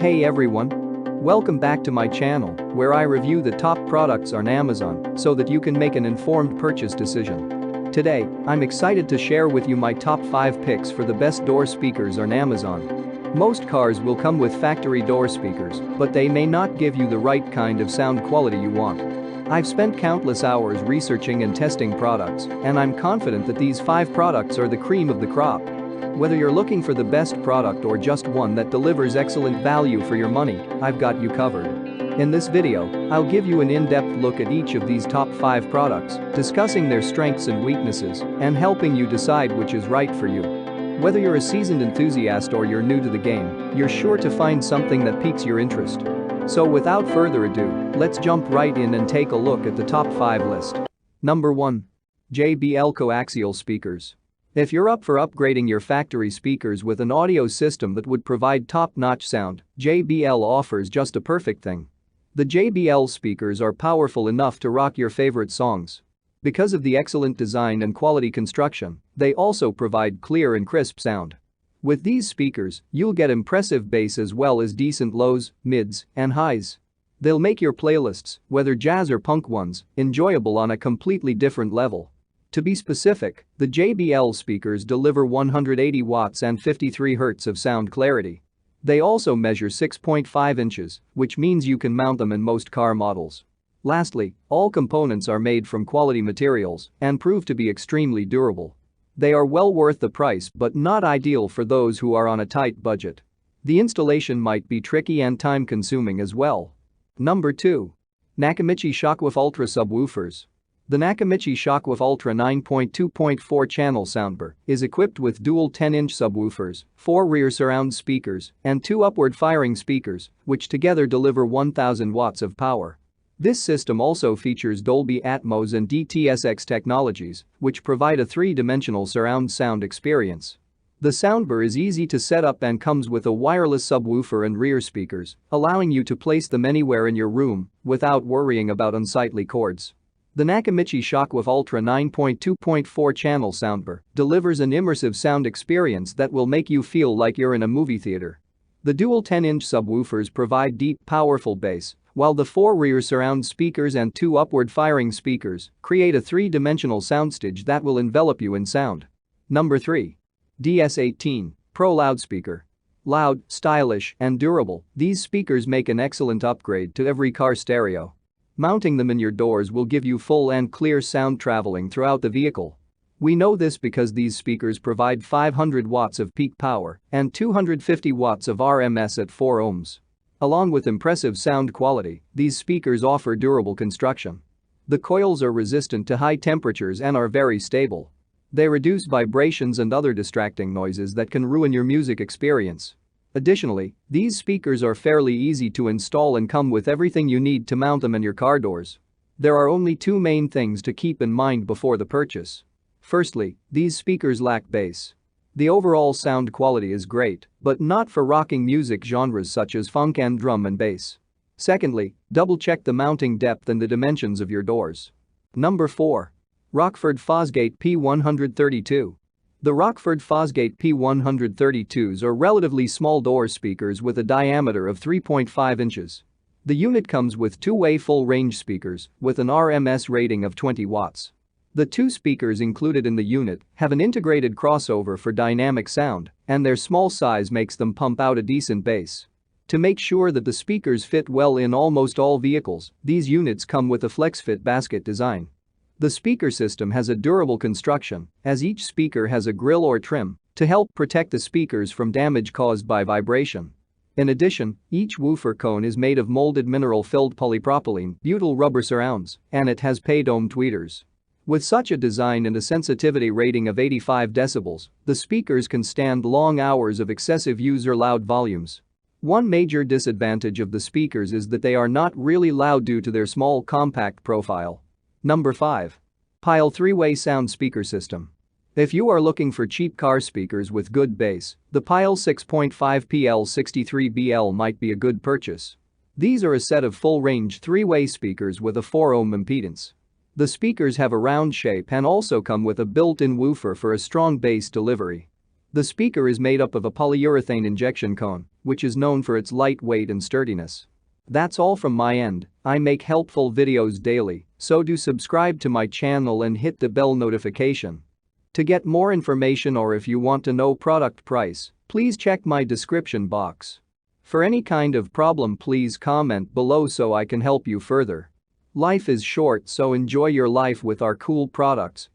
Hey everyone! Welcome back to my channel, where I review the top products on Amazon so that you can make an informed purchase decision. Today, I'm excited to share with you my top 5 picks for the best door speakers on Amazon. Most cars will come with factory door speakers, but they may not give you the right kind of sound quality you want. I've spent countless hours researching and testing products, and I'm confident that these 5 products are the cream of the crop. Whether you're looking for the best product or just one that delivers excellent value for your money, I've got you covered. In this video, I'll give you an in-depth look at each of these top 5 products, discussing their strengths and weaknesses, and helping you decide which is right for you. Whether you're a seasoned enthusiast or you're new to the game, you're sure to find something that piques your interest. So without further ado, let's jump right in and take a look at the top 5 list. Number 1. JBL Coaxial Speakers. If you're up for upgrading your factory speakers with an audio system that would provide top-notch sound, JBL offers just a perfect thing. The JBL speakers are powerful enough to rock your favorite songs. Because of the excellent design and quality construction, they also provide clear and crisp sound. With these speakers, you'll get impressive bass as well as decent lows, mids, and highs. They'll make your playlists, whether jazz or punk ones, enjoyable on a completely different level. To be specific, the JBL speakers deliver 180 watts and 53 Hz of sound clarity. They also measure 6.5 inches, which means you can mount them in most car models. Lastly, all components are made from quality materials and prove to be extremely durable. They are well worth the price but not ideal for those who are on a tight budget. The installation might be tricky and time-consuming as well. Number 2. Nakamichi Shockwave Ultra Subwoofers. The Nakamichi Shockwave Ultra 9.2.4 channel soundbar is equipped with dual 10-inch subwoofers, 4 rear surround speakers, and 2 upward-firing speakers, which together deliver 1000 watts of power. This system also features Dolby Atmos and DTS:X technologies, which provide a 3-dimensional surround sound experience. The soundbar is easy to set up and comes with a wireless subwoofer and rear speakers, allowing you to place them anywhere in your room without worrying about unsightly cords. The Nakamichi Shockwave Ultra 9.2.4 channel soundbar delivers an immersive sound experience that will make you feel like you're in a movie theater. The dual 10-inch subwoofers provide deep, powerful bass, while the 4 rear surround speakers and 2 upward-firing speakers create a 3-dimensional soundstage that will envelop you in sound. Number 3. DS18 Pro Loudspeaker. Loud, stylish, and durable, these speakers make an excellent upgrade to every car stereo. Mounting them in your doors will give you full and clear sound traveling throughout the vehicle. We know this because these speakers provide 500 watts of peak power and 250 watts of RMS at 4 ohms. Along with impressive sound quality, these speakers offer durable construction. The coils are resistant to high temperatures and are very stable. They reduce vibrations and other distracting noises that can ruin your music experience. Additionally, these speakers are fairly easy to install and come with everything you need to mount them in your car doors. There are only 2 main things to keep in mind before the purchase. Firstly, these speakers lack bass. The overall sound quality is great, but not for rocking music genres such as funk and drum and bass. Secondly, double-check the mounting depth and the dimensions of your doors. Number 4. Rockford Fosgate P132. The Rockford Fosgate P132s are relatively small door speakers with a diameter of 3.5 inches. The unit comes with 2-way full-range speakers with an RMS rating of 20 watts. The 2 speakers included in the unit have an integrated crossover for dynamic sound, and their small size makes them pump out a decent bass. To make sure that the speakers fit well in almost all vehicles, these units come with a FlexFit basket design. The speaker system has a durable construction, as each speaker has a grill or trim to help protect the speakers from damage caused by vibration. In addition, each woofer cone is made of molded mineral-filled polypropylene butyl rubber surrounds, and it has pay-dome tweeters. With such a design and a sensitivity rating of 85 decibels, the speakers can stand long hours of excessive use or loud volumes. One major disadvantage of the speakers is that they are not really loud due to their small compact profile. Number 5. Pyle 3-way sound speaker system. If you are looking for cheap car speakers with good bass, the Pyle 6.5 PL63BL might be a good purchase. These are a set of full-range 3-way speakers with a 4 ohm impedance. The speakers have a round shape and also come with a built-in woofer for a strong bass delivery. The speaker is made up of a polyurethane injection cone, which is known for its lightweight and sturdiness. That's all from my end. I make helpful videos daily, so do subscribe to my channel and hit the bell notification. To get more information or if you want to know product price, please check my description box. For any kind of problem, please comment below so I can help you further. Life is short, so enjoy your life with our cool products.